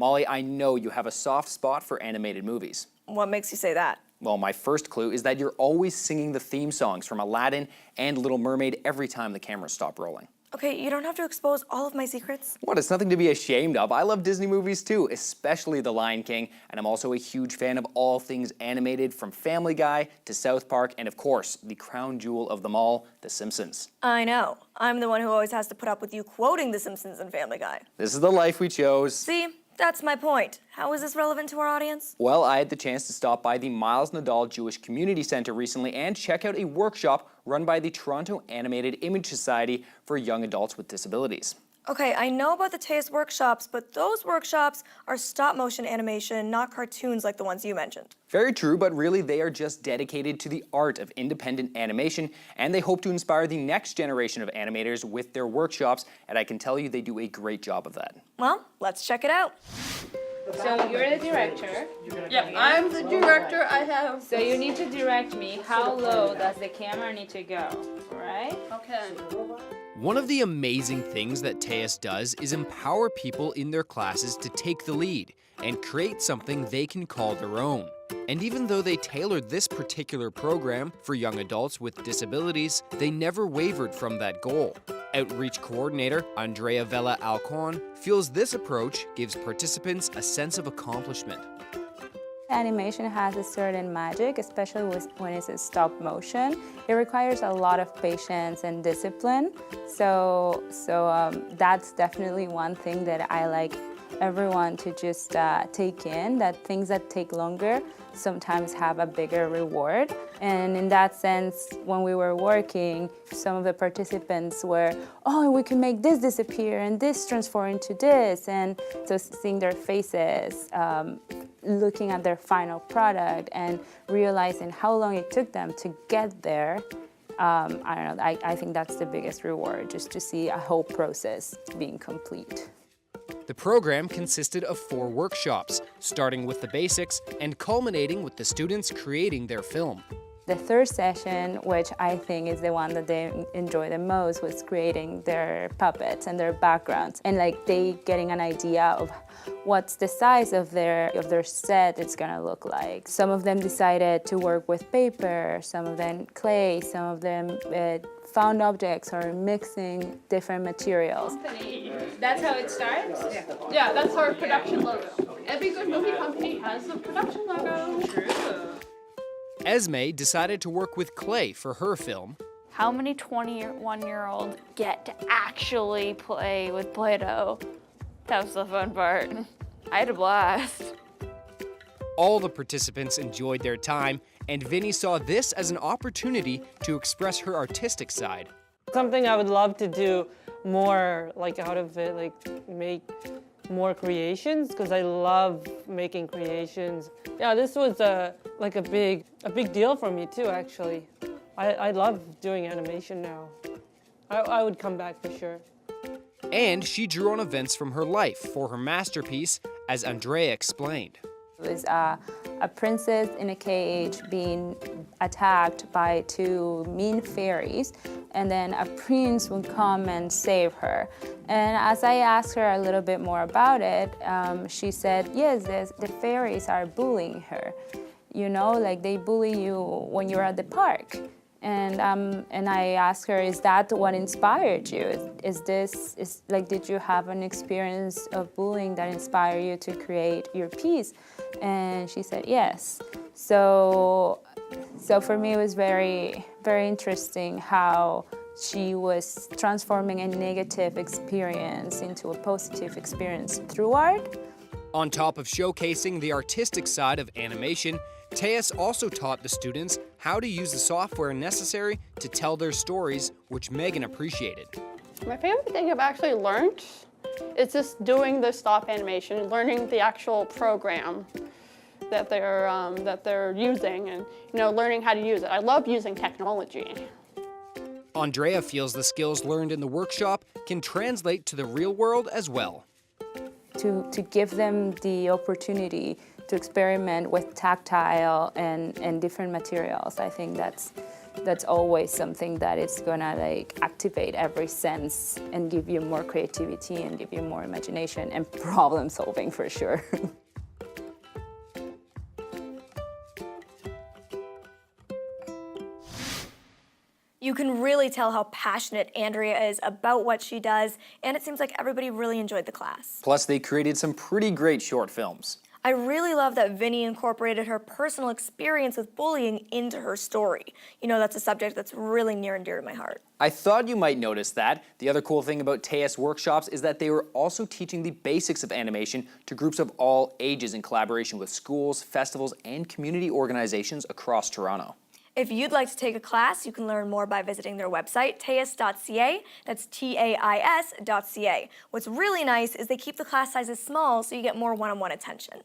Molly, I know you have a soft spot for animated movies. What makes you say that? Well, my first clue is that you're always singing the theme songs from Aladdin and Little Mermaid every time the cameras stop rolling. Okay, you don't have to expose all of my secrets. What, it's nothing to be ashamed of. I love Disney movies too, especially The Lion King, and I'm also a huge fan of all things animated from Family Guy to South Park, and of course, the crown jewel of them all, The Simpsons. I know. I'm the one who always has to put up with you quoting The Simpsons and Family Guy. This is the life we chose. See? That's my point. How is this relevant to our audience? Well, I had the chance to stop by the Miles Nadal Jewish Community Center recently and check out a workshop run by the Toronto Animated Image Society for young adults with disabilities. Okay, I know about the TAIS workshops, but those workshops are stop-motion animation, not cartoons like the ones you mentioned. Very true, but really they are just dedicated to the art of independent animation, and they hope to inspire the next generation of animators with their workshops, and I can tell you they do a great job of that. Well, let's check it out. So you're the director. Yep, I'm the director. So you need to direct me. How low does the camera need to go, right? Okay. One of the amazing things that TAIS does is empower people in their classes to take the lead and create something they can call their own. And even though they tailored this particular program for young adults with disabilities, they never wavered from that goal. Outreach coordinator Andrea Vella Alcon feels this approach gives participants a sense of accomplishment. Animation has a certain magic, especially when it's a stop motion. It requires a lot of patience and discipline. So that's definitely one thing that I like everyone to just take in, that things that take longer sometimes have a bigger reward. And in that sense, when we were working, some of the participants were, oh, we can make this disappear and this transform into this. And so seeing their faces, looking at their final product and realizing how long it took them to get there, I don't know, I think that's the biggest reward, just to see a whole process being complete. The program consisted of 4 workshops, starting with the basics and culminating with the students creating their film. The third session, which I think is the one that they enjoy the most, was creating their puppets and their backgrounds, and like they getting an idea of what's the size of their set it's gonna look like. Some of them decided to work with paper, some of them clay, some of them found objects or mixing different materials. That's how it starts? Yeah, that's our production logo. Every good movie company has a production logo. True. Esme decided to work with clay for her film. How many 21-year-olds get to actually play with Play-Doh? That was the fun part. I had a blast. All the participants enjoyed their time, and Vinny saw this as an opportunity to express her artistic side. Something I would love to do more, like out of it, like make more creations, because I love making creations. Yeah, this was a big deal for me too, actually. I love doing animation now. I would come back for sure. And she drew on events from her life for her masterpiece, as Andrea explained. It was a princess in a cage being attacked by 2 mean fairies, and then a prince would come and save her. And as I asked her a little bit more about it, she said, yes, the fairies are bullying her. You know, like they bully you when you're at the park. And I asked her, is that what inspired you? Did you have an experience of bullying that inspired you to create your piece? And she said, yes. So for me, it was very, very interesting how she was transforming a negative experience into a positive experience through art. On top of showcasing the artistic side of animation, TAIS also taught the students how to use the software necessary to tell their stories, which Megan appreciated. My favorite thing I've actually learned is just doing the stop animation, learning the actual program that they're using, and learning how to use it. I love using technology. Andrea feels the skills learned in the workshop can translate to the real world as well. To give them the opportunity to experiment with tactile and different materials. I think that's always something that is gonna like activate every sense and give you more creativity and give you more imagination and problem solving for sure. You can really tell how passionate Andrea is about what she does, and it seems like everybody really enjoyed the class. Plus, they created some pretty great short films. I really love that Vinny incorporated her personal experience with bullying into her story. You know, that's a subject that's really near and dear to my heart. I thought you might notice that. The other cool thing about TAIS workshops is that they were also teaching the basics of animation to groups of all ages in collaboration with schools, festivals, and community organizations across Toronto. If you'd like to take a class, you can learn more by visiting their website, TAIS.ca. That's TAIS.ca. What's really nice is they keep the class sizes small so you get more one-on-one attention.